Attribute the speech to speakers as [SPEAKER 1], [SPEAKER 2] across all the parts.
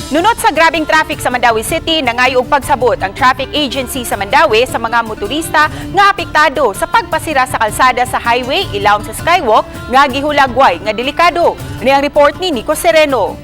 [SPEAKER 1] Nunot sa grabing traffic sa Mandawi City, nangayo og pagsabot ang traffic agency sa Mandawi sa mga motorista nga apektado sa pagpasira sa kalsada sa highway ilawom sa skywalk nga gihulagway nga delikado. Ini ang report ni Nico Sereno.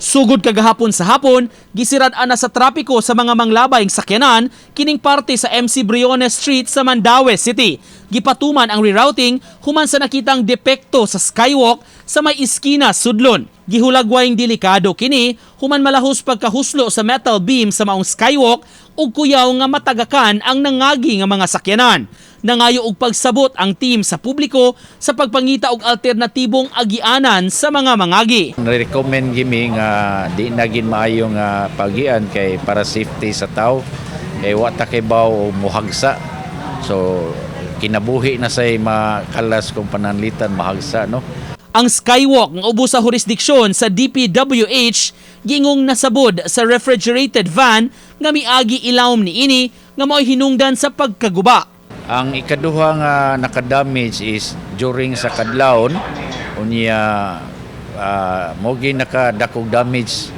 [SPEAKER 2] Sugod kagahapon sa hapon, gisirad-an na sa trapiko sa mga manglabayng sakyanan kining parte sa MC Briones Street sa Mandawi City. Gipatuman ang rerouting human sa nakitang depekto sa skywalk sa may iskina sudlon. Gihulagwayng delikado kini human malahos pagkahuslo sa metal beam sa maong skywalk ug kuyaw nga matagakan ang nangagi nga mga sakyanan. Nangayo og pagsabot ang team sa publiko sa pagpangita og alternatibong agianan sa mga mangagi.
[SPEAKER 3] Recommend gimi nga di na gin maayo nga pagian kay para safety sa tao kay wa ta kay baw muhagsa. So kinabuhi na say makalas kung pananlitan mahagsa no.
[SPEAKER 2] Ang skywalk nga ubos sa jurisdiksyon sa DPWH gingong nasabod sa refrigerated van nga miagi ilawom niini nga mao'y hinungdan sa pagkaguba.
[SPEAKER 3] Ang ikaduha nga naka-damage is during sa kadlawon unya mogi nakadakog damage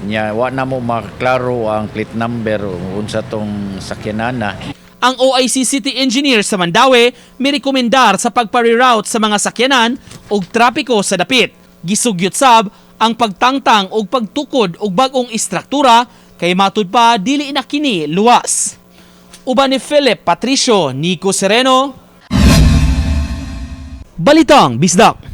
[SPEAKER 3] nya wa na mo maklaro ang plate number unsa tong sakyanana.
[SPEAKER 2] Ang OIC City Engineer sa Mandawi may rekomendar sa pagpa-reroute sa mga sakyanan ug trapiko sa dapit. Gisugyot sab ang pagtangtang ug pagtukod og bag-ong istruktura kay matud pa dili na kini luwas. Uban ni Philip Patricio, Nico Sereno, Balitang Bisdak.